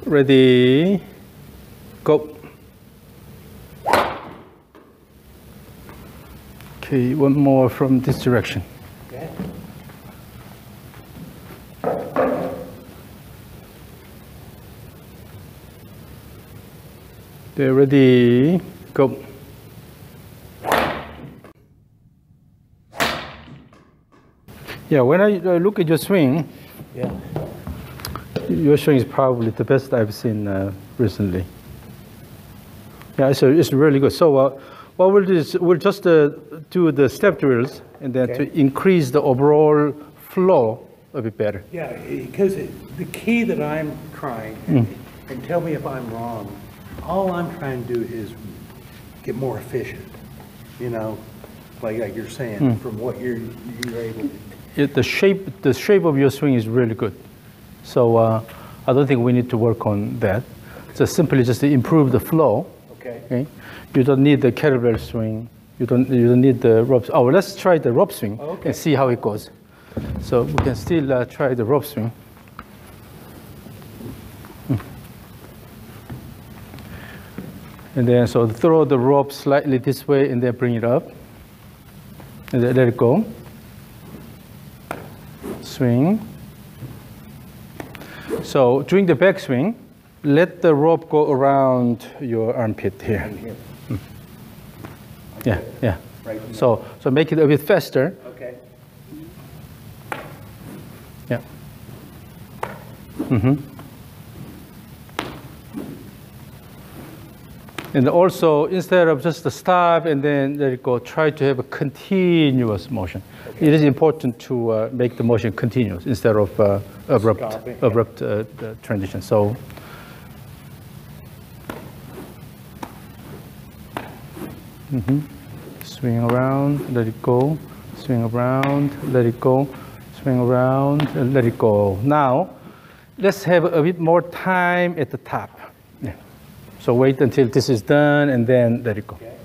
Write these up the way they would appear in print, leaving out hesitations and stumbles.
Ready, go. Okay, one more from this direction. Okay. Okay, ready, go. Yeah, when I look at your swing, Yeah. your swing is probably the best I've seen recently. Yeah, so it's really good. So what we'll do is we'll just do the step drills and then Okay. to increase the overall flow a bit better. Yeah, because the key that I'm trying, and tell me if I'm wrong, all I'm trying to do is get more efficient, you know, like you're saying, from what you're able to. The shape of your swing is really good. So I don't think we need to work on that. So simply just to improve the flow. Okay. You don't need the kettlebell swing. You don't need the rope. Oh, let's try the rope swing and see how it goes. So we can still try the rope swing. And then so throw the rope slightly this way and then bring it up. And then let it go. Swing. So during the backswing, let the rope go around your armpit here. Yeah, yeah. Right. So make it a bit faster. Okay. Yeah. And also, instead of just a stop and then let it go, try to have a continuous motion. Okay. It is important to make the motion continuous instead of abrupt transition. So, swing around, let it go. Swing around, let it go. Swing around, and let it go. Now, let's have a bit more time at the top. Yeah. So wait until this is done and then let it go. Okay.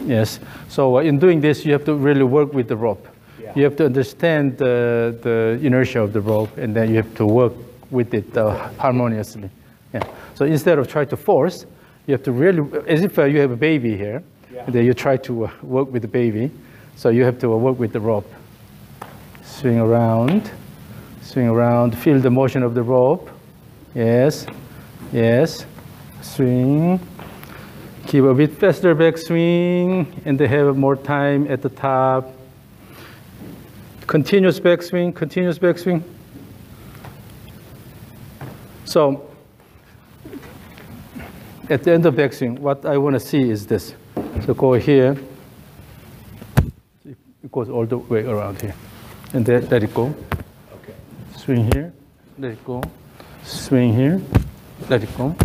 Yes. So in doing this, you have to really work with the rope. Yeah. You have to understand the inertia of the rope, and then you have to work with it harmoniously. Yeah. So instead of trying to force, you have to really, as if you have a baby here, and then you try to work with the baby. So you have to work with the rope. Swing around, feel the motion of the rope. Yes, yes. Swing. Keep a bit faster backswing, and they have more time at the top. Continuous backswing, continuous backswing. So at the end of backswing, what I want to see is this. So go here. It goes all the way around here. And then let it go. Okay. Swing here, let it go. Swing here, let it go.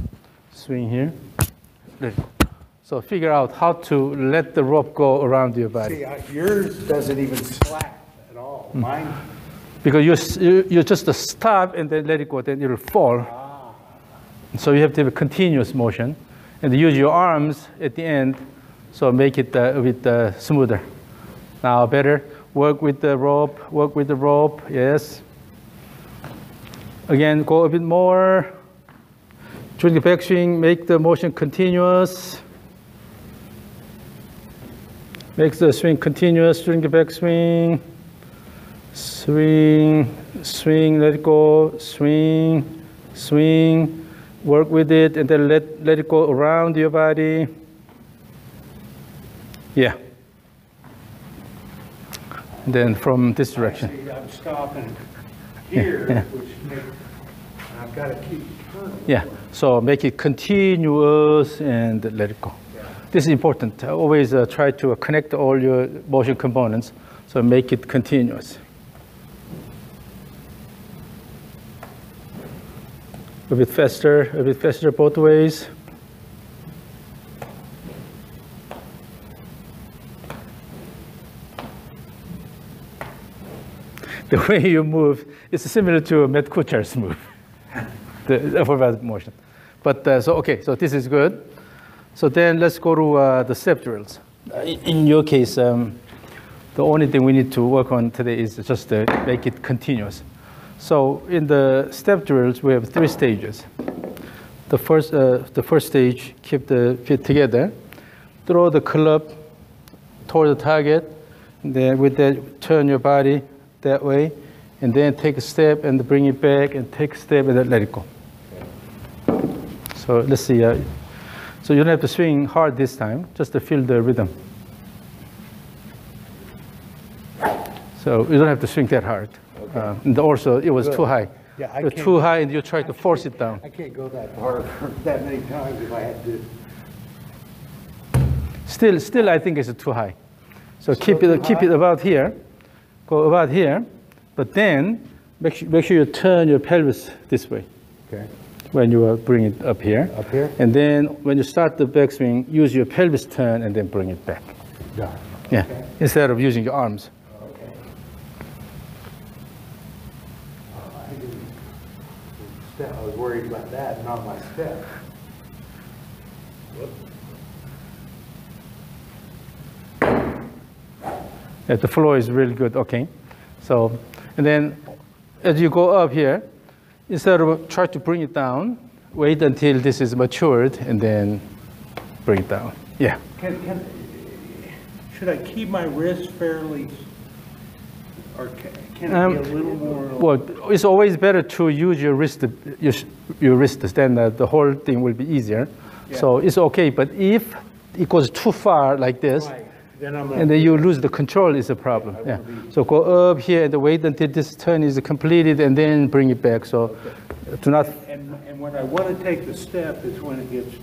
Swing here, let it go. So figure out how to let the rope go around your body. See, yours doesn't even slack at all. Mine. Because you just stop and then let it go, then it'll fall. So you have to have a continuous motion. And use your arms at the end, so make it a bit smoother. Now better, work with the rope, yes. Again, go a bit more. During the backswing, make the motion continuous. Make the swing continuous during the backswing. Swing, swing, let it go, swing, swing. Work with it and then let it go around your body. Yeah. And then from this direction. See, I'm stopping here, which makes, I've got to keep turning. Yeah. So make it continuous and let it go. Yeah. This is important. Always try to connect all your motion components. So make it continuous. A bit faster both ways. The way you move is similar to Matt Kuchar's move, the upper body motion. But so okay, so this is good. So then let's go to the step drills. In your case, the only thing we need to work on today is just to make it continuous. So in the step drills, we have 3 stages. The first stage, keep the feet together, throw the club toward the target, and then with that, turn your body that way, and then take a step and bring it back, and take a step and then let it go. So let's see. So you don't have to swing hard this time, just to feel the rhythm. So you don't have to swing that hard. Okay. And also, it was too high. Yeah, it was too high, and you try to force it down. I can't go that hard that many times if I had to. Still, I think it's too high. So keep it about here. Go about here, but then make sure you turn your pelvis this way. Okay. When you bring it up here. Up here. And then when you start the backswing, use your pelvis turn and then bring it back. Yeah. Yeah. Okay. Instead of using your arms. Okay. I was worried about that, not my step. Yeah, the flow is really good. Okay. So, and then as you go up here, instead of try to bring it down, wait until this is matured and then bring it down. Yeah. Should I keep my wrist fairly, or can it be a little more? Well, it's always better to use your wrist, then the whole thing will be easier. Yeah. So it's okay, but if it goes too far like this, right. And then you lose the control is a problem. Yeah. So go up here and wait until this turn is completed and then bring it back. So do not. And when I want to take the step is when it gets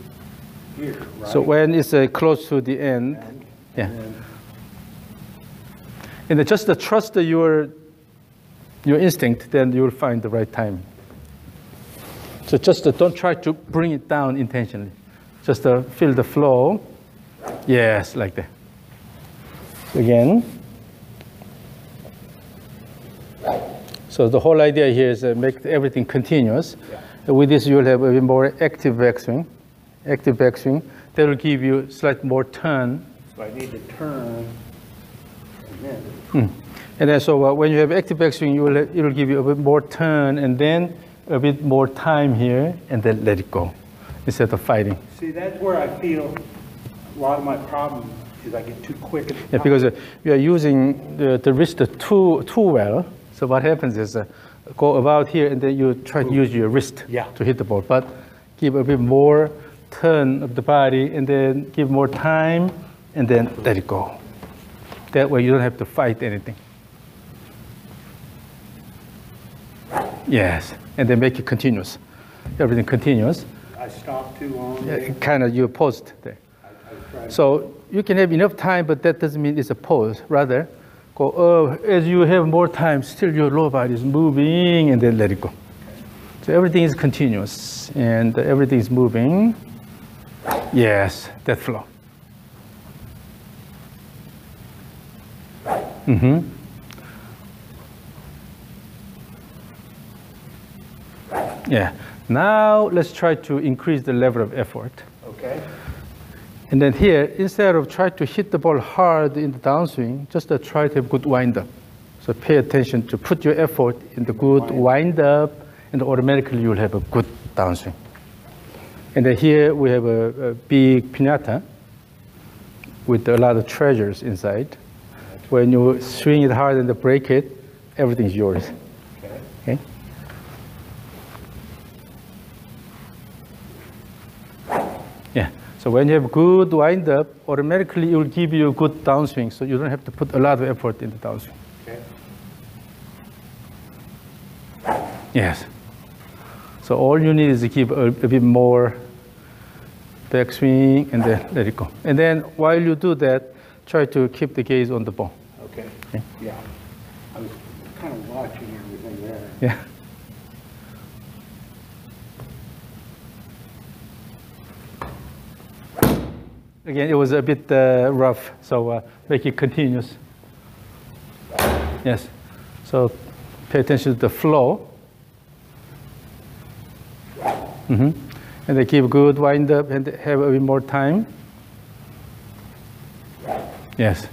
here, right? So when it's close to the end, yeah. And then just trust your instinct, then you'll find the right time. So just don't try to bring it down intentionally. Just feel the flow. Yes, like that. Again. So the whole idea here is make everything continuous. Yeah. With this, you'll have a more active backswing. Active backswing. That will give you slightly more turn. So I need to turn. And then. And then, so when you have active backswing, it will give you a bit more turn, and then a bit more time here, and then let it go instead of fighting. See, that's where I feel a lot of my problem is I get too quick. Yeah, because you are using the wrist too well. So what happens is go about here, and then you try to use your wrist to hit the ball, but give a bit more turn of the body, and then give more time, and then let it go. That way you don't have to fight anything. Yes, and then make it continuous. Everything continuous. I stopped too long. Yeah, kind of you paused there. So you can have enough time, but that doesn't mean it's a pause. Rather, go as you have more time, still your lower body is moving, and then let it go. So everything is continuous, and everything is moving. Yes, that flow. Yeah. Now let's try to increase the level of effort. Okay. And then here, instead of try to hit the ball hard in the downswing, just try to have good wind up. So pay attention to put your effort in the good wind up, and automatically you'll have a good downswing. And then here we have a big piñata with a lot of treasures inside. When you swing it hard and break it, everything's yours. Okay? Yeah. So when you have good wind up, automatically it will give you a good downswing, so you don't have to put a lot of effort in the downswing. Okay. Yes. So all you need is to give a bit more backswing and then let it go. And then while you do that, try to keep the gaze on the ball. Okay. Yeah. I was kind of watching everything there. Yeah. Again, it was a bit rough, so make it continuous. Yes. So pay attention to the flow. And then keep good wind up and have a bit more time. Yes.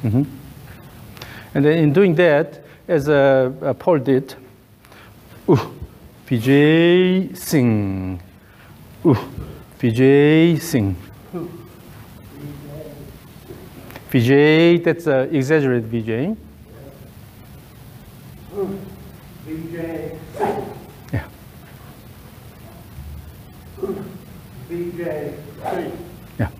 Mm-hmm. And then in doing that, as Paul did, BJ sing, BJ sing. VJ, that's exaggerated VJ. BJ. Yeah. BJ. Yeah.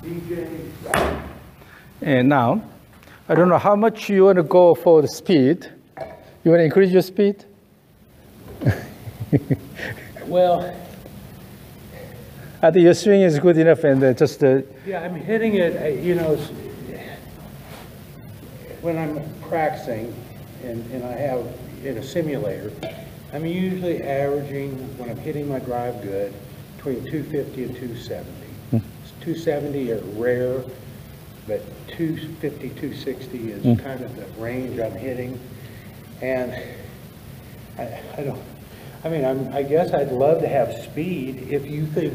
BJ. And now, I don't know how much you want to go for the speed. You want to increase your speed? Well, I think your swing is good enough, and just yeah, I'm hitting it, you know, when I'm practicing and I have in a simulator, I'm usually averaging, when I'm hitting my drive good, between 250 and 270. 270 are rare, but 250, 260 is kind of the range I'm hitting. And I guess I'd love to have speed if you think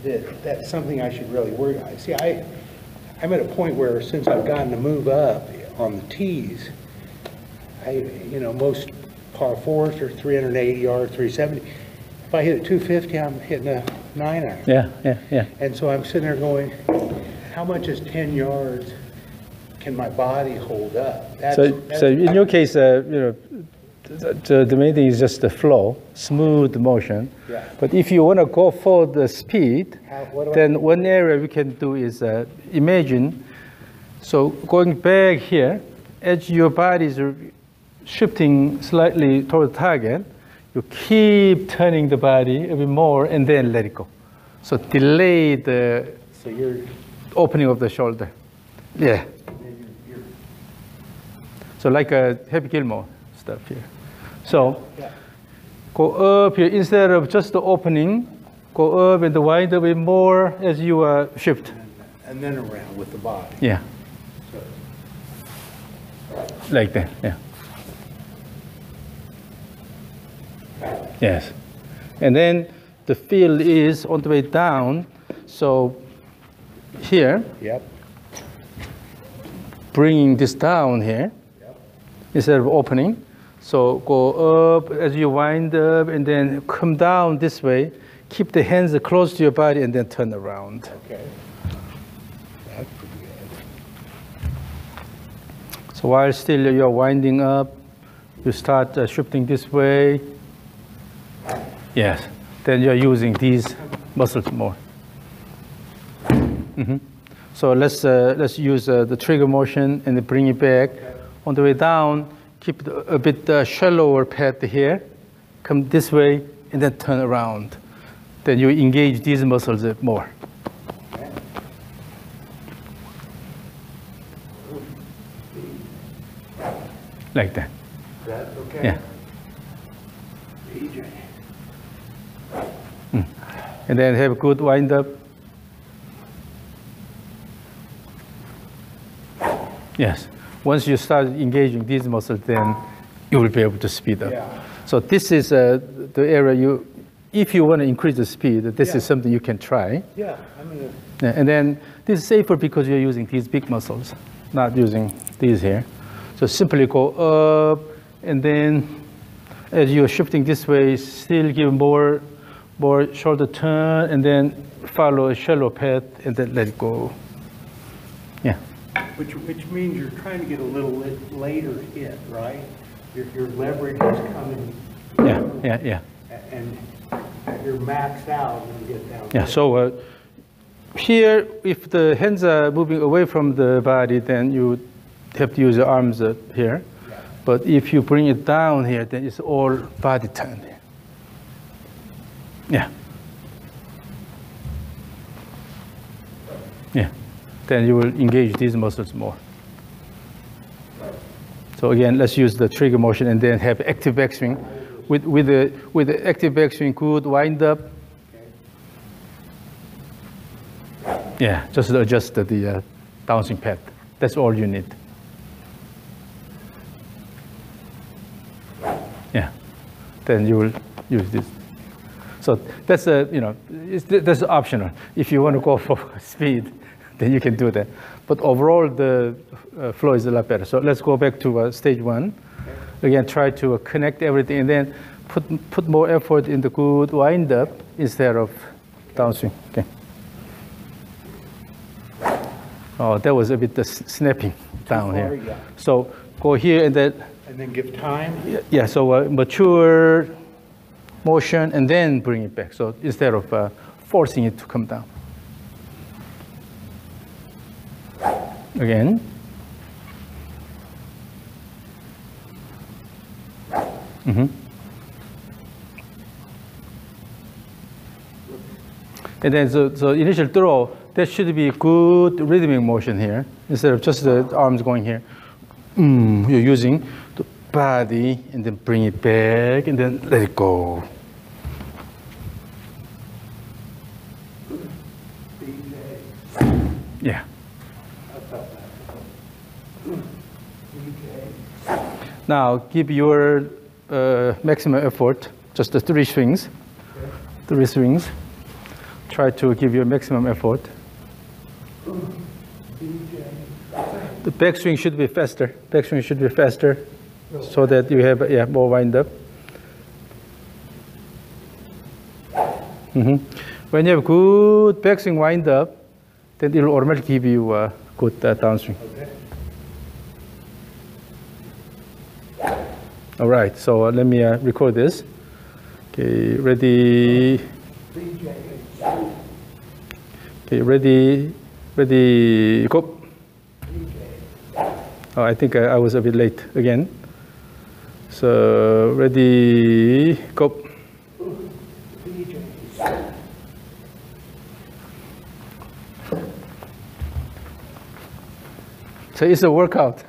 that's something I should really worry about. See, I'm at a point where since I've gotten to move up on the tees, most par fours are 380 yards, 370. If I hit a 250, I'm hitting a 9-iron. Yeah. And so I'm sitting there going, how much is 10 yards can my body hold up? So in your case, the main thing is just the flow, smooth motion. Yeah. But if you want to go for the speed, then one area we can do is imagine. So going back here, as your body is shifting slightly toward the target, you keep turning the body a bit more and then let it go. So delay the opening of the shoulder. Yeah. So like a Happy Gilmore stuff here. So go up here instead of just the opening, go up and wind a bit more as you shift. And then around with the body. Yeah. Like that, yeah. Yes. And then the feel is on the way down. So here, bringing this down here instead of opening. So go up as you wind up and then come down this way. Keep the hands close to your body and then turn around. Okay. That's pretty good. So while still you're winding up, you start shifting this way. Yes. Then you're using these muscles more. So let's use the trigger motion and then bring it back. On the way down, keep a bit shallower path here. Come this way and then turn around. Then you engage these muscles more. Like that. That's okay. Yeah. BJ. And then have a good wind up. Yes. Once you start engaging these muscles, then you will be able to speed up. Yeah. So this is the area if you want to increase the speed, this is something you can try. Yeah, I'm gonna. Yeah, and then this is safer because you're using these big muscles, not using these here. So simply go up, and then as you're shifting this way, still give more shoulder turn, and then follow a shallow path, and then let it go. Yeah. Which means you're trying to get a little later hit, right? Your leverage is coming. Yeah. And you're maxed out when you get down. Yeah. So here, if the hands are moving away from the body, then you have to use your arms here. Yeah. But if you bring it down here, then it's all body turn here. Yeah. Yeah. Then you will engage these muscles more. So again, let's use the trigger motion and then have active backswing. With the active backswing, good wind up. Yeah, just adjust the downswing pad. That's all you need. Yeah, then you will use this. So that's that's optional. If you want to go for speed, then you can do that. But overall, the flow is a lot better. So let's go back to stage one. Again, try to connect everything, and then put more effort in the good wind up instead of downswing. Okay. Oh, that was a bit snapping down here. Yeah. So go here and then. And then give time? Yeah, so mature motion and then bring it back. So instead of forcing it to come down. Again. And then so initial throw, there should be good rhythmic motion here instead of just the arms going here. You're using the body and then bring it back and then let it go. Yeah. Now give your maximum effort, just the 3 swings. 3 swings. Try to give your maximum effort. The backswing should be faster. Backswing should be faster so that you have more wind up. When you have good backswing wind up, then it will automatically give you a good downswing. Okay. All right, so let me record this. Okay, ready. Okay, ready, go. Oh, I think I was a bit late again. So, ready, go. So it's a workout.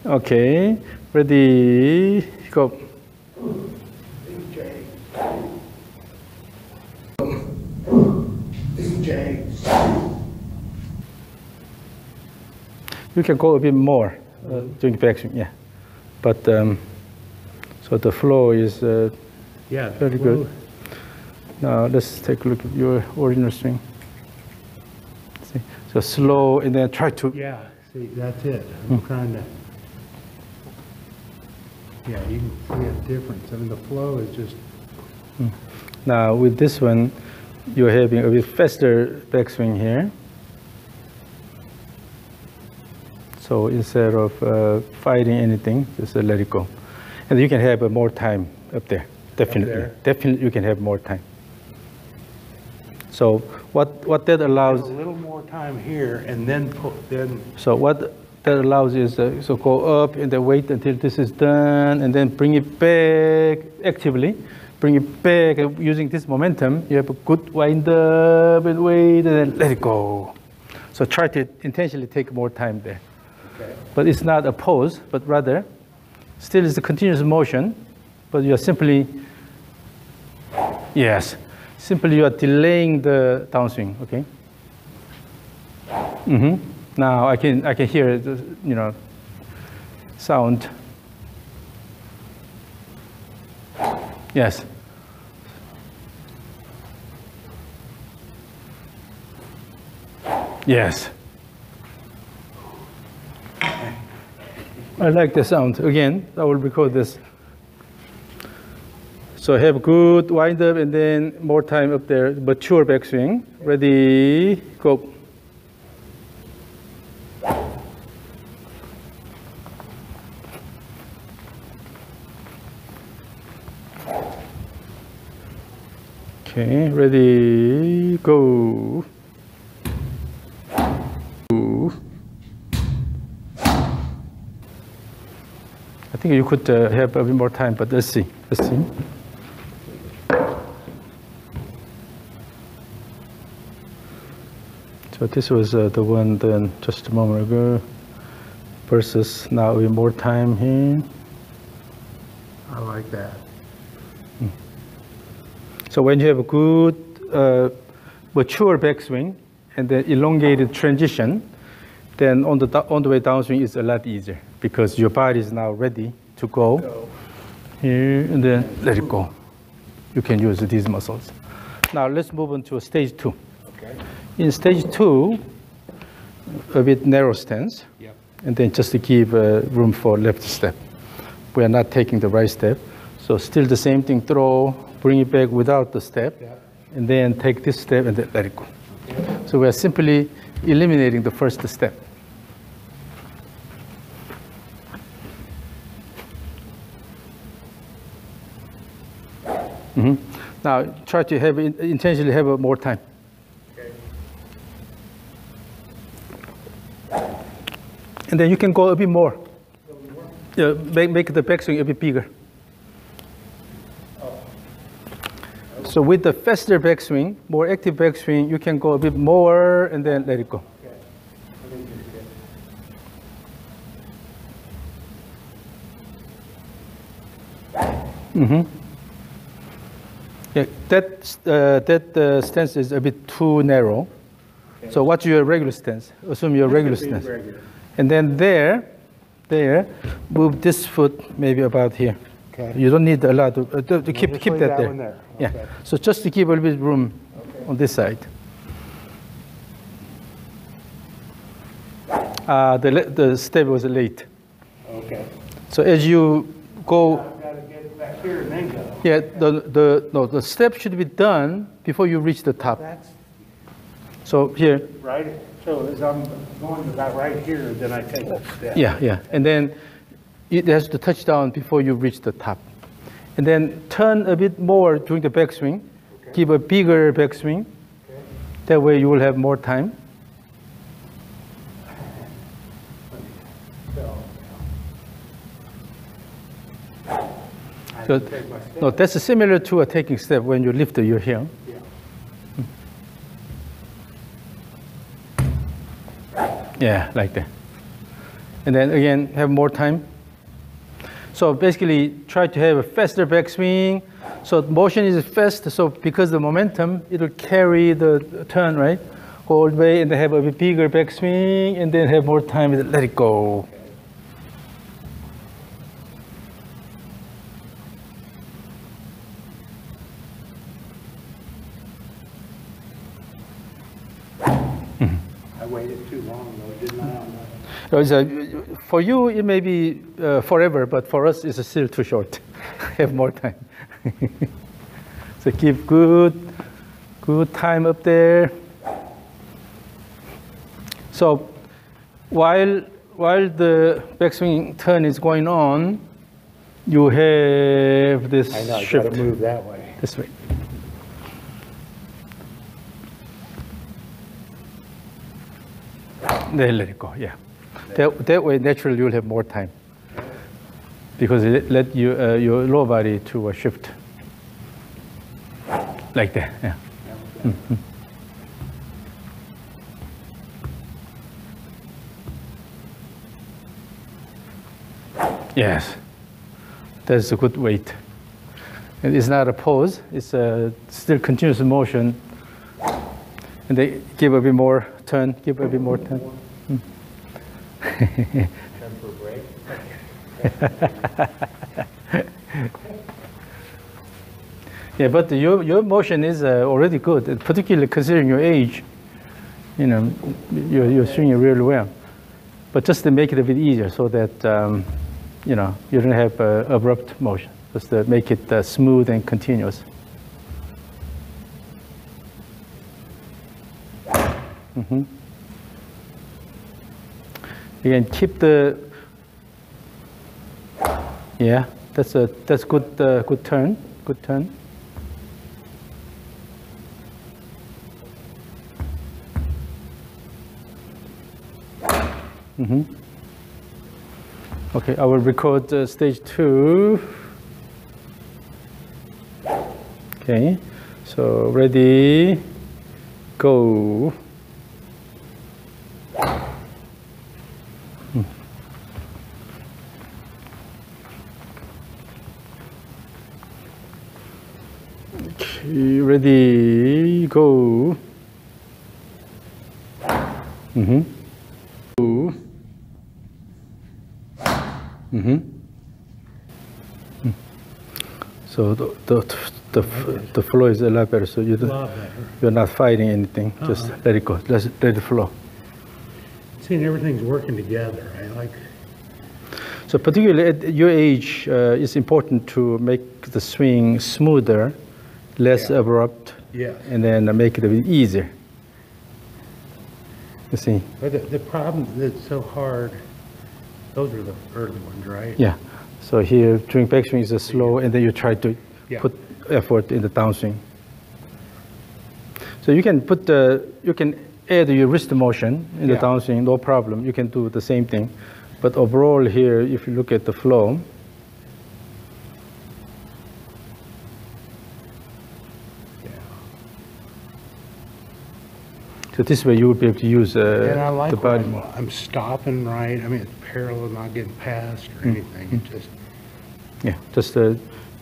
Okay, ready, go. You can go a bit more during backswing, yeah. But so the flow is very good. Now let's take a look at your original swing. See? So slow and then try to. Yeah, see, that's it. I'm trying to. Yeah, you can see a difference. I mean, the flow is just. Now with this one, you're having a bit faster backswing here. So instead of fighting anything, just let it go. And you can have more time up there. Definitely. Up there. Definitely you can have more time. So what that allows... A little more time here and then So what that allows is, so go up and then wait until this is done and then bring it back actively. Bring it back using this momentum. You have a good wind up and wait and then let it go. So try to intentionally take more time there. Okay. But it's not a pose, but rather, still is a continuous motion, but you are simply, simply you are delaying the downswing, okay? Now I can hear the, sound. Yes. Yes. I like the sound. Again, I will record this. So have good wind up and then more time up there. Mature backswing. Ready, go. Okay, ready, go. I think you could have a bit more time, but let's see. Let's see. So this was the one then just a moment ago versus now with more time here. I like that. So when you have a good mature backswing and then elongated transition, then on the way downswing is a lot easier because your body is now ready to go here and then let it go. You can use these muscles. Now let's move on to stage 2. Okay. In stage 2, a bit narrow stance, Yep. and then just to give room for left step. We are not taking the right step, so still the same thing, throw, bring it back without the step, Yep. and then take this step and then let it go. Okay. So we are simply eliminating the first step. Now try to have intentionally have more time. Okay. And then you can go a bit more. Yeah, make the backswing a bit bigger. Oh. So with the faster backswing, more active backswing, you can go a bit more and then let it go. Okay. Let me just get. Yeah, that stance is a bit too narrow. Okay. So what's your regular stance? Assume your regular stance. Regular. And then there, move this foot maybe about here. Okay. You don't need a lot to keep just that leave there. that one there. Yeah. Okay. So just to keep a little bit room on this side. The step was late. Okay. So as you go, I've got to get back here and then go. yeah, the step should be done before you reach the top. That's So here, right. So as I'm going about right here, then I take a step. yeah, and then it has to touch down before you reach the top. And then turn a bit more during the backswing. Okay. Give a bigger backswing. Okay. That way you will have more time. I So, take my step. no, that's similar to a taking step when you lift your heel. Yeah. Yeah, like that. And then again, have more time. So basically, try to have a faster backswing. So motion is fast, so because the momentum, it will carry the turn, right? Go all the way and then have a bit bigger backswing and then have more time and let it go. I waited too long, though, didn't I? For you, it may be forever, but for us, it's still too short. Have more time. So keep good time up there. So while the backswing turn is going on, you have this I know, I shift got to move that way. this way. Then let it go. Yeah. That way, naturally, you'll have more time because it let your lower body to shift like that. Yeah. Mm-hmm. Yes, that's a good weight. And it's not a pose; it's still continuous motion. And they give a bit more turn. Give a bit more turn. Time for a break. Yeah, but your motion is already good, particularly considering your age. You know, you're swinging really well. But just to make it a bit easier, so that you know you don't have abrupt motion, just to make it smooth and continuous. Mm-hmm. Again, keep the. Yeah, that's good. Good turn. Good turn. Mm-hmm. Okay, I will record stage 2. Okay, so ready, go. Okay, ready, go. Mm-hmm. Two. Mm-hmm. So the flow is a lot better. So you're not fighting anything. Just let it go. Let it flow. Seeing everything's working together. I like. So particularly at your age, it's important to make the swing smoother, less abrupt, and then make it a bit easier. You see? But the problem that's so hard, those are the early ones, right? Yeah. So here, during backswing is a slow, and then you try to put effort in the downswing. So you can you can add your wrist motion in the downswing, no problem. You can do the same thing. But overall here, if you look at the flow, so this way you will be able to use the body more. I'm stopping right. I mean, it's parallel, not getting past or anything. It just just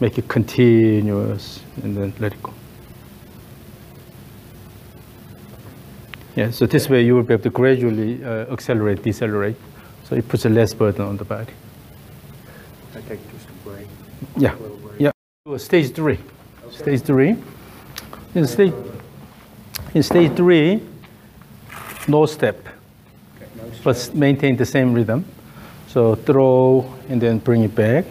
make it continuous and then let it go. Yeah, so this way you will be able to gradually accelerate, decelerate. So it puts a less burden on the body. I take just a break. Yeah, Stage 3. Okay. Stage 3. In stage 3, no step, but maintain the same rhythm. So throw and then bring it back.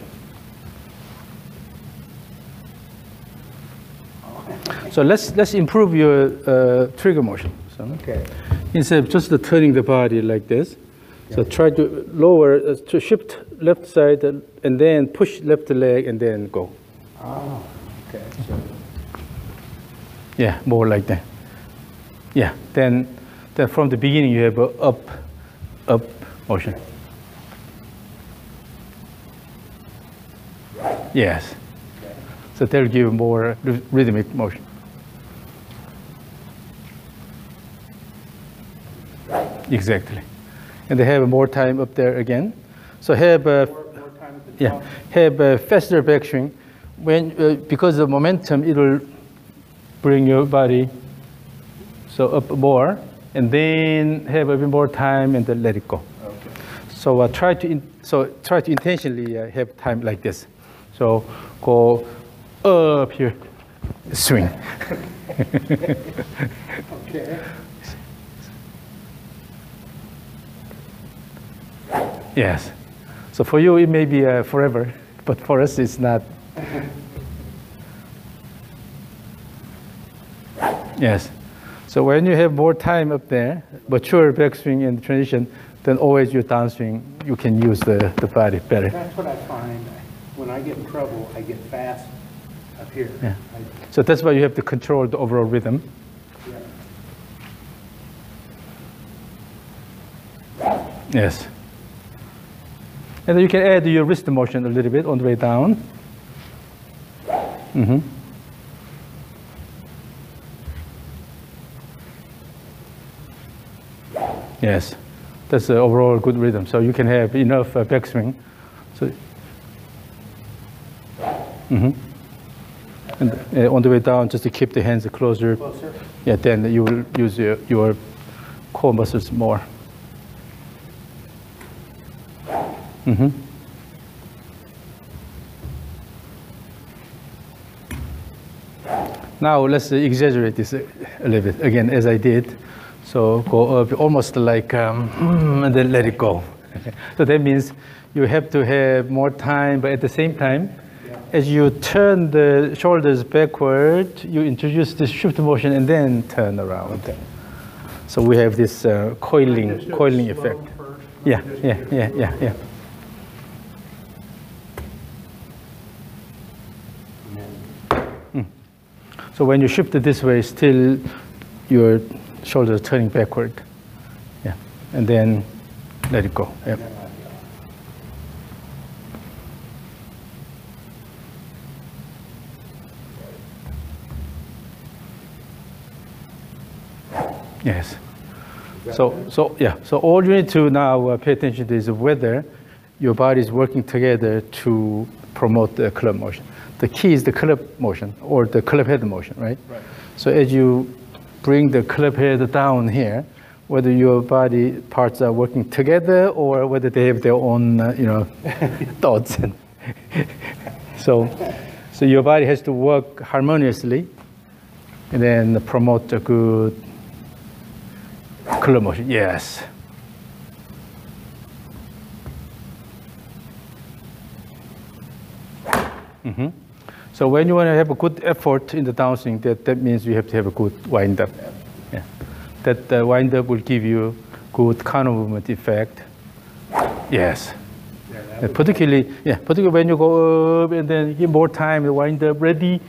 So let's improve your trigger motion. So instead of just turning the body like this, so try to lower, to shift left side and then push left leg and then go. Oh, okay. So. Yeah, more like that. Yeah, then from the beginning you have a up motion. Yes. So that'll give more rhythmic motion. Exactly. And they have more time up there again. So have have a faster backswing. Because of momentum, it will bring your body so up more, and then have a bit more time, and then let it go. Okay. So try to intentionally have time like this. So go up here, swing. Okay. Yes. So for you, it may be forever, but for us, it's not. Yes. So when you have more time up there, mature backswing and transition, then always your downswing, you can use the body better. That's what I find. When I get in trouble, I get fast up here. Yeah. So that's why you have to control the overall rhythm. Yeah. Yes. And then you can add your wrist motion a little bit on the way down. Mm-hmm. Yes, that's the overall good rhythm. So you can have enough backswing. So, and on the way down, just to keep the hands closer. Yeah, then you will use your core muscles more. Mm-hmm. Now let's exaggerate this a little bit again, as I did. So go up almost like, and then let it go. So that means you have to have more time, but at the same time, as you turn the shoulders backward, you introduce this shift motion and then turn around. Okay. So we have this coiling effect. Yeah. So when you shift it this way, still your shoulders turning backward. Yeah, and then let it go. Yep. Yes. So all you need to now pay attention to is whether your body is working together to promote the club motion. The key is the club motion or the club head motion, right? So as you bring the club head down here, whether your body parts are working together or whether they have their own, thoughts. So your body has to work harmoniously and then promote a good club motion. Yes. Mm-hmm. So when you want to have a good effort in the downswing, that means you have to have a good wind-up. Yeah. That wind-up will give you good counter movement effect. Yes. Yeah, particularly when you go up and then give more time, the wind-up ready.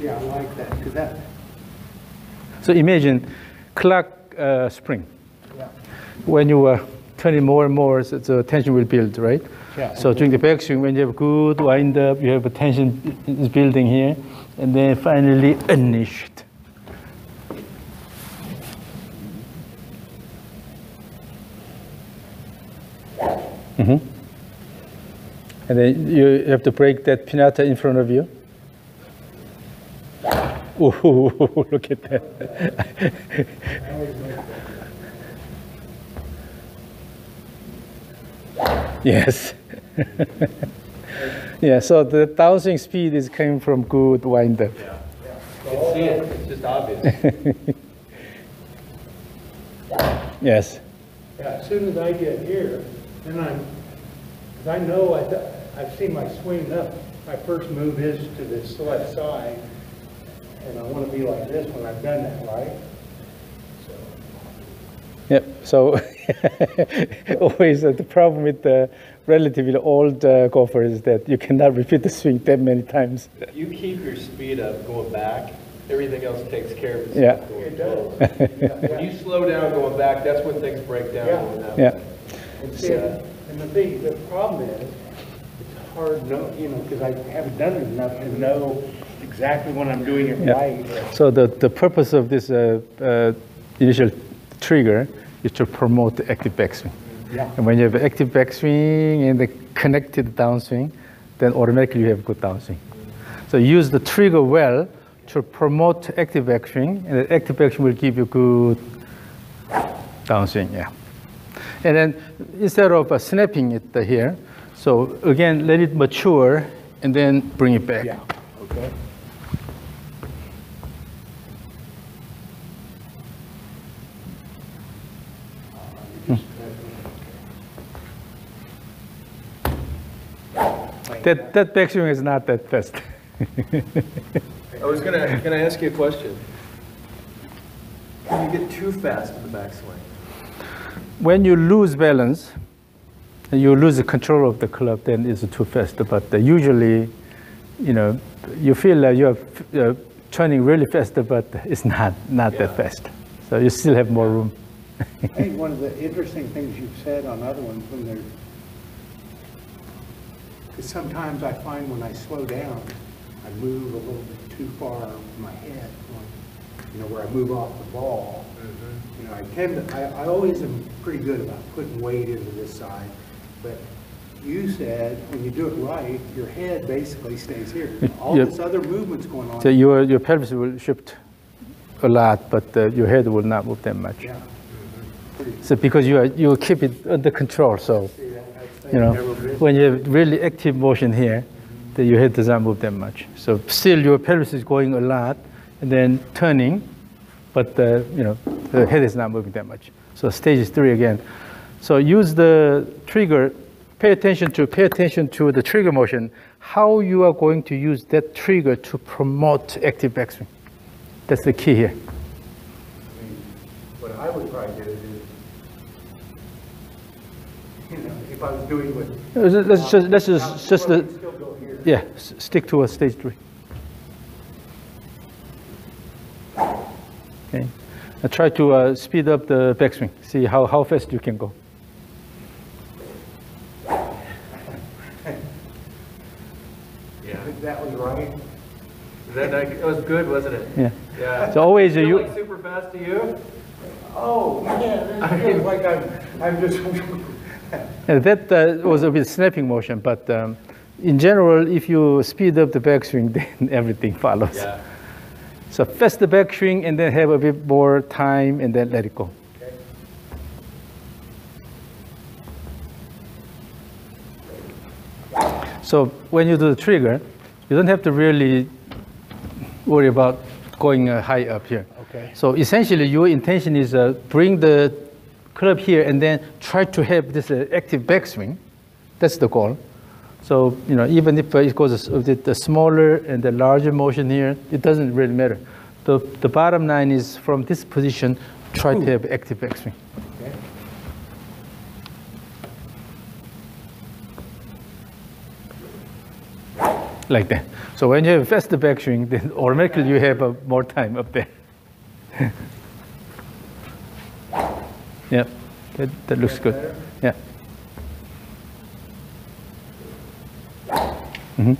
Yeah, I like that. 'Cause that. So imagine clock spring. Yeah. When you are turning more and more, so the tension will build, right? Yeah. So during the backswing, when you have good wind up, you have a tension is building here, and then finally unleashed. Mm-hmm. And then you have to break that pinata in front of you. Ooh, look at that. Yes. Yeah, so the downswing speed is coming from good wind-up. Yeah. You can see it, it's just obvious. Yes. Yeah, as soon as I get here, then because I know I've seen my swing up. My first move is to this left side, and I want to be like this when I've done that, right? So. Yep. So always the problem with the relatively old golfers is that you cannot repeat the swing that many times. You keep your speed up going back, everything else takes care of Yeah. itself. Going It does. forward. When you slow down going back, that's when things break down. Yeah. going that Yeah. way. And see, and the problem is, it's hard, because I haven't done it enough to know exactly when I'm doing it Yeah. right. So the purpose of this initial trigger is to promote the active backswing. Yeah. And when you have active backswing and the connected downswing, then automatically you have good downswing. So use the trigger well to promote active backswing, and the active backswing will give you good downswing. Yeah. And then instead of snapping it here, so again, let it mature and then bring it back. Yeah, okay. That backswing is not that fast. I was gonna ask you a question. Can you get too fast in the backswing? When you lose balance, you lose the control of the club, then it's too fast. But usually, you feel like you're turning really fast, but it's not that fast. So you still have more room. I think one of the interesting things you've said on other ones when they're, because sometimes I find when I slow down, I move a little bit too far with my head, where I move off the ball. I always am pretty good about putting weight into this side, but you said when you do it right, your head basically stays here. All Yep. this other movement's going on. So your pelvis will shift a lot, but your head will not move that much. Yeah. So because you keep it under control, so See, that's when you have really active motion here, then your head does not move that much. So still your pelvis is going a lot and then turning, but the head is not moving that much. So stage 3 again. So use the trigger. Pay attention to the trigger motion. How you are going to use that trigger to promote active backswing. That's the key here. What I would probably do is, if I was doing what. Let's just still go here. yeah, stick to a stage 3. Okay. Now try to speed up the backswing. See how fast you can go. Yeah. That was right. It was good, wasn't it? Yeah. Yeah. So always Feel you. like super fast to you? Oh, yeah, it feels like I'm just. That was a bit snapping motion, but in general, if you speed up the backswing, then everything follows. Yeah. So faster backswing and then have a bit more time and then let it go. So when you do the trigger, you don't have to really worry about going high up here. Okay. So essentially, your intention is bring the club here and then try to have this active backswing. That's the goal. So even if it goes a bit smaller and the larger motion here, it doesn't really matter. The bottom line is from this position, try to have active backswing. Okay. Like that. So when you have faster backswing, then automatically you have more time up there. Yeah, that looks good. Yeah. Mm-hmm.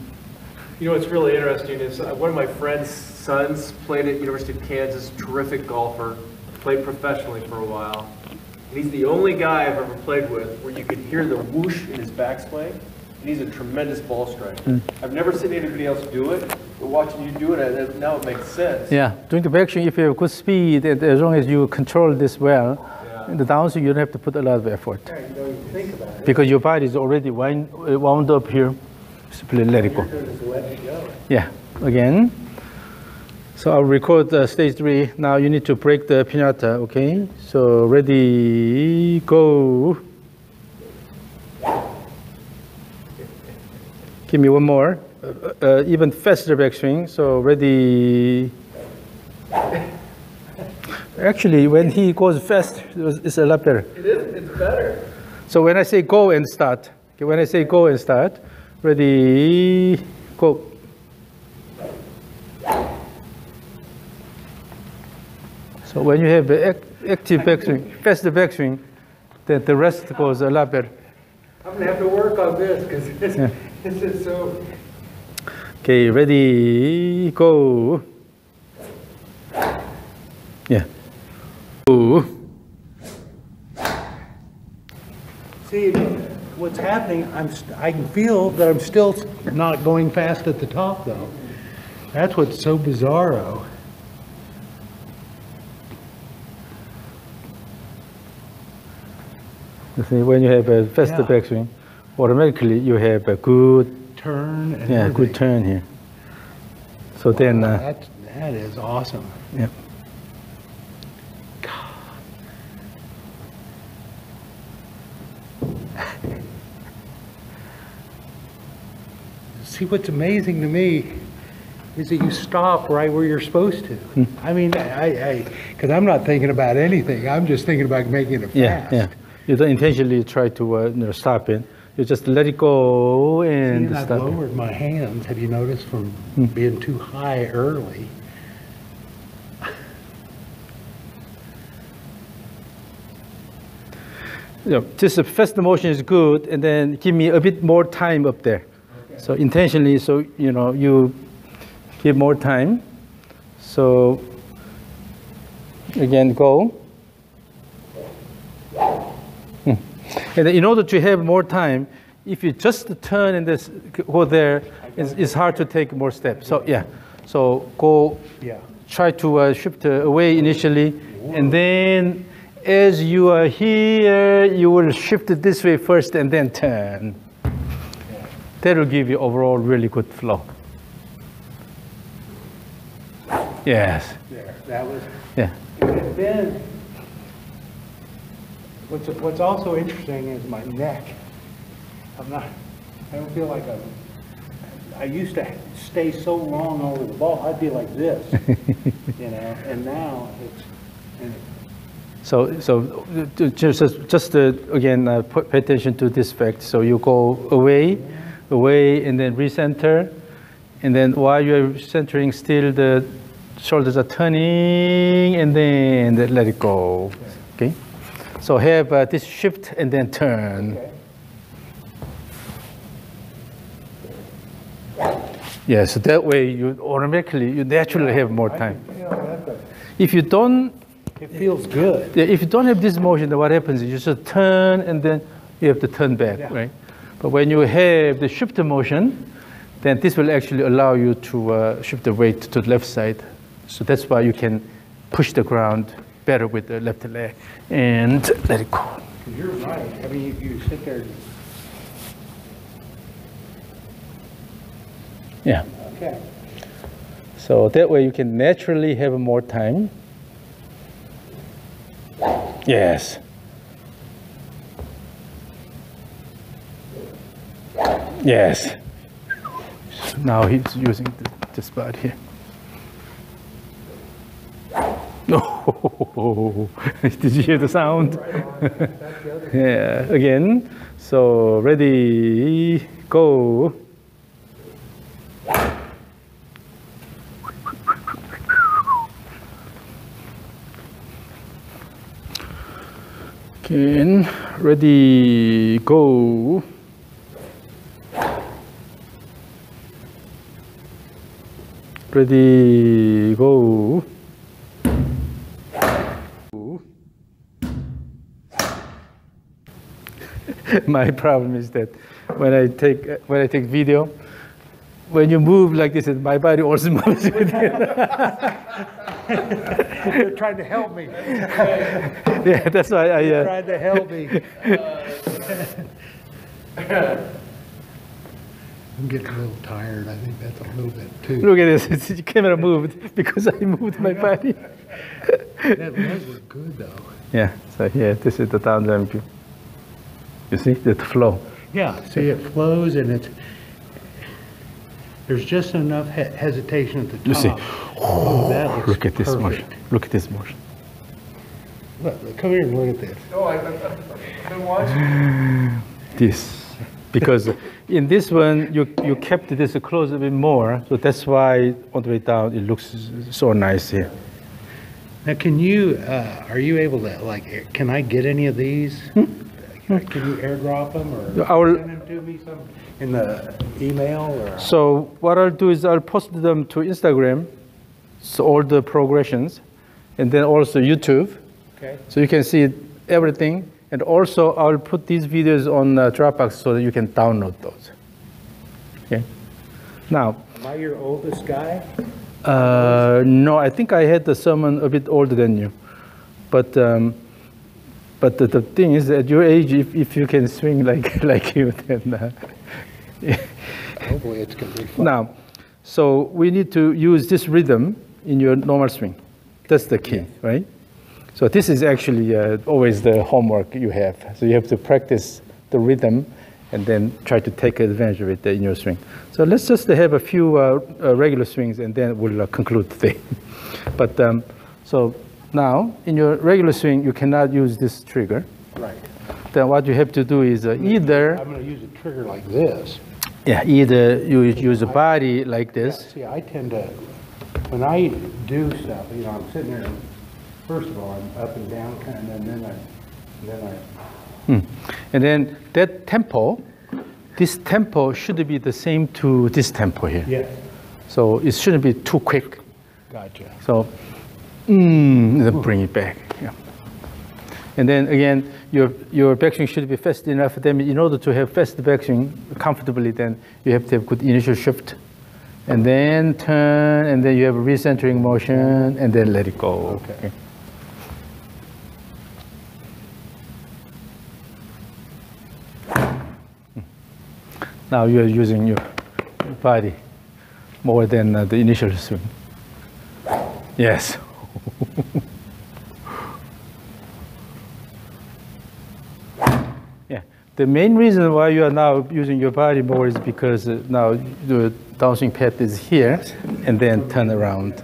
You know what's really interesting is one of my friend's sons played at University of Kansas, terrific golfer, played professionally for a while. And he's the only guy I've ever played with where you could hear the whoosh in his backswing. And he's a tremendous ball striker. I've never seen anybody else do it, but watching you do it, now it makes sense. Yeah, doing the backswing, if you have good speed, and as long as you control this well, in the downswing, you don't have to put a lot of effort. Yeah, you don't even think about it. Because your body is already wound up here. Simply let it go. Just let it go. Yeah, again. So I'll record stage 3. Now you need to break the piñata, okay? So ready, go. Give me one more. Even faster backswing. So ready. Actually, when he goes fast, it's a lot better. It is, it's better. So when I say go and start, okay, when I say go and start, ready, go. So when you have active backswing, faster backswing, then the rest goes a lot better. I'm going to have to work on this because this is so... Okay, ready, go. Yeah. Go. See, what's happening, I can feel that I'm still not going fast at the top, though. That's what's so bizarro. You see, when you have a faster backswing, automatically you have a good turn and good everything. turn here. So then, That is awesome. yeah. See, what's amazing to me is that you stop right where you're supposed to. I mean, because I'm not thinking about anything. I'm just thinking about making it fast. Yeah. You don't intentionally try to stop it. You just let it go and See, I've stop it. lowered my hands. Have you noticed from being too high early? Just the faster motion is good, and then give me a bit more time up there. Okay. So intentionally, so you give more time. So again, go. And then in order to have more time, if you just turn and this go there, it's hard to take more steps. So yeah, so go. Yeah. Try to shift away initially, and then as you are here, you will shift it this way first and then turn. That will give you overall really good flow. Yes. There, that was. Yeah. And then, what's also interesting is my neck. I don't feel like I used to stay so long over the ball. I'd be like this, and now it's. So just again, pay attention to this fact. So you go away, and then recenter, and then while you're centering, still the shoulders are turning, and then let it go. Okay. So have this shift and then turn. Okay. Yeah. So that way you naturally have more time. If you don't. It feels good. Yeah, if you don't have this motion, then what happens is you just turn and then you have to turn back, right? But when you have the shifter motion, then this will actually allow you to shift the weight to the left side. So that's why you can push the ground better with the left leg and let it go. You're right. I mean, you sit there. Yeah. Okay. So that way you can naturally have more time. Yes. Yes. Now he's using the spot here. Oh, did you hear the sound? Yeah, again. So ready, go. Again, ready, go. Ready, go. My problem is that when I take video, when you move like this, my body also moves with you. You're trying to help me. Yeah, that's why I. Trying to help me. I'm getting a little tired. I think that's a little bit too. Look at this. The camera moved because I moved my body. That leg was good though. Yeah. So here, this is the downjump view. You see the flow. Yeah. See, it flows and there's just enough hesitation at the top. You see. Oh, that looks Look at this perfect. motion. Look at this motion. Look, come here and look at this. Oh, I've been watching. This. Because in this one, you kept this close a bit more, so that's why on the way down it looks so nice here. Now, can you, are you able to, like, can I get any of these? Can you airdrop them or send them to me some in the email? Or? So what I'll do is I'll post them to Instagram, so all the progressions, and then also YouTube. Okay. So you can see everything. And also, I'll put these videos on Dropbox so that you can download those. Okay. Now. Am I your oldest guy? No, I think I had someone a bit older than you, but the thing is, at your age, if you can swing like you, then. Hopefully, it's gonna be fun. Now, so we need to use this rhythm in your normal swing. That's the key, right? So this is actually always the homework you have. So you have to practice the rhythm and then try to take advantage of it in your swing. So let's just have a few regular swings and then we'll conclude today. But so now in your regular swing, you cannot use this trigger. Right. Then what you have to do is either... I'm going to use a trigger like this. Yeah, either you use a body like this. See, I tend to, when I do stuff, you know, I'm sitting there. First of all, I'm up and down kind of, and then I. And then that tempo, this tempo should be the same to this tempo here. Yes. So it shouldn't be too quick. Gotcha. So, then bring it back. Yeah. And then again, your backswing should be fast enough. Then in order to have fast backswing comfortably, then you have to have good initial shift. And then turn, and then you have a recentering motion, and then let it go. Okay. Now you are using your body more than the initial swing. Yes. Yeah. The main reason why you are now using your body more is because now the downswing path is here, and then turn around.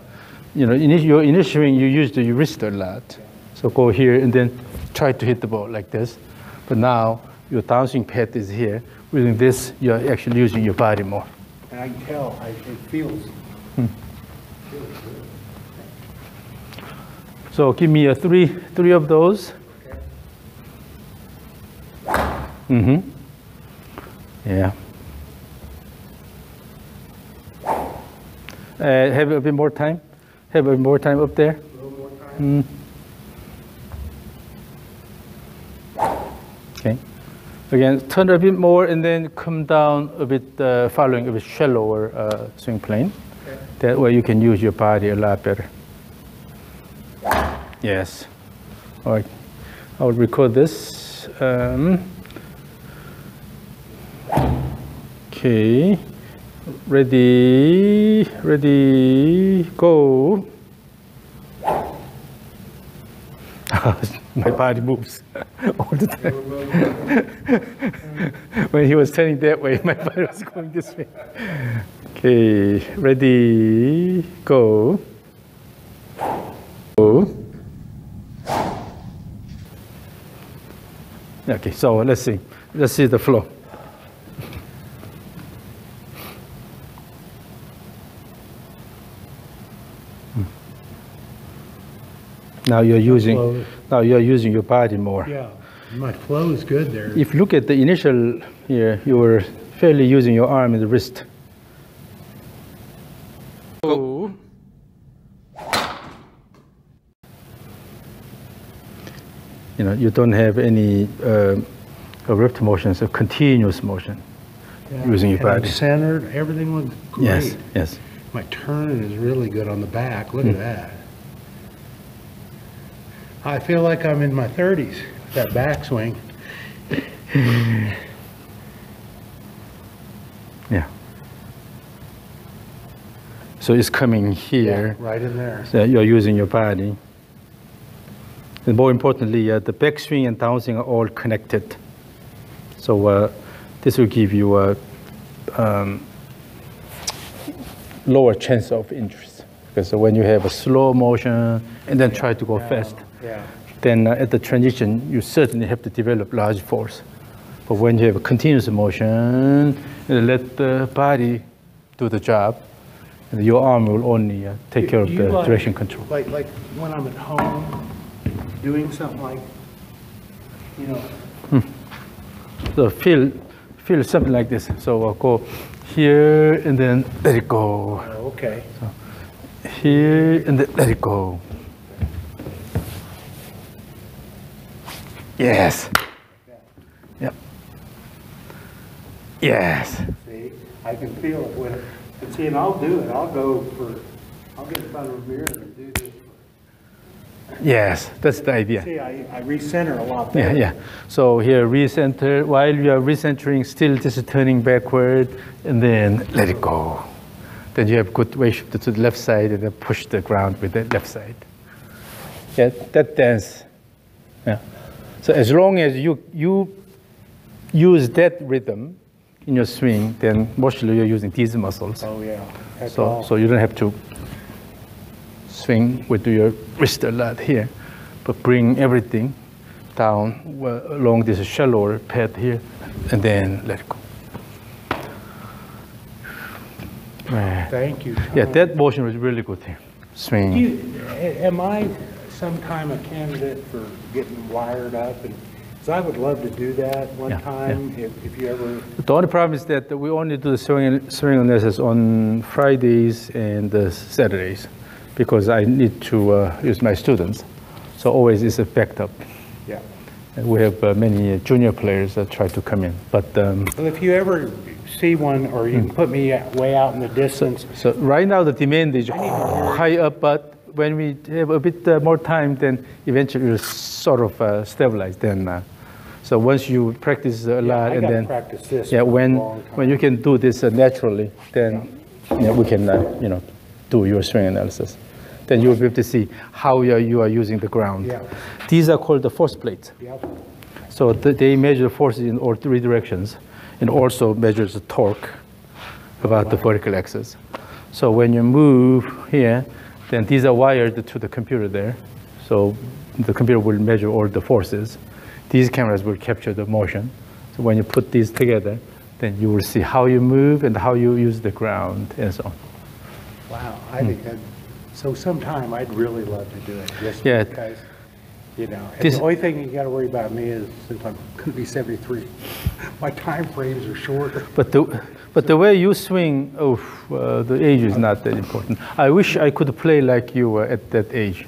You know, your initial swing you use your wrist a lot, so go here and then try to hit the ball like this. But now your downswing path is here. Using this, you're actually using your body more. And I can tell, it feels. So give me three of those. Okay. Yeah. Have a bit more time. Have a bit more time up there. A little more time. Okay. Again, turn a bit more and then come down a bit, following a bit shallower swing plane. Okay. That way you can use your body a lot better. Yes. All right. I will record this. Okay. Ready, ready, go. My body moves all the time. When he was turning that way, my body was going this way. Okay, ready, go. Go. Okay, so let's see. Let's see the flow. Now you're using your body more. Yeah, my flow is good there. If you look at the initial here, you were fairly using your arm and the wrist. Go. You know, you don't have any abrupt motion, so continuous motion using your body. Centered, everything was great. Yes, yes. My turn is really good on the back. Look at that. I feel like I'm in my 30s with that backswing. Yeah. So it's coming here. Yeah, right in there. So you're using your body. And more importantly, the backswing and downswing are all connected. So this will give you a lower chance of injuries. Because when you have a slow motion and then try to go fast, then at the transition, you certainly have to develop large force. But when you have a continuous motion, let the body do the job, and your arm will only take care of the direction control. Like when I'm at home, doing something like, you know. So feel something like this. So I'll go here and then let it go. Oh, okay. So here and then let it go. Yes. Yep. Yes. See, I can feel it when and see, and I'll do it. I'll get in front of a mirror and do this. Yes, that's the idea. See, I recenter a lot better. Yeah. So here, recenter. While you are recentering, still just turning backward, and then let it go. Then you have good weight shift to the left side, and then push the ground with the left side. Yeah, that dance. Yeah. So as long as you use that rhythm in your swing, then mostly you're using these muscles. Oh yeah. That's So you don't have to swing with your wrist a lot here, but bring everything down along this shallower pad here, and then let it go. Thank you, Tom. Yeah, that motion was really good here. Swing. Am I sometime a candidate for getting wired up? And so I would love to do that one time. If you ever. The only problem is that we only do the swing lessons on Fridays and Saturdays, because I need to use my students. So always it's a backed up. Yeah. And we have many junior players that try to come in. But well, if you ever see one, or you can put me way out in the distance. So right now the demand is high up, but when we have a bit more time, then eventually it will sort of stabilize. Then, so once you practice a lot, and then practice this when you can do this naturally, then we can do your swing analysis. Then you will be able to see how you are using the ground. Yeah. These are called the force plates. Yep. So they measure forces in all three directions, and also measures the torque about the vertical axis. So when you move here, then these are wired to the computer there. So the computer will measure all the forces. These cameras will capture the motion. So when you put these together, then you will see how you move and how you use the ground and so on. Wow, I think that, so sometime I'd really love to do it, just Yeah. because, the only thing you gotta worry about me is, since I'm gonna be 73, my time frames are shorter. But the way you swing, the age is not that important. I wish I could play like you were at that age.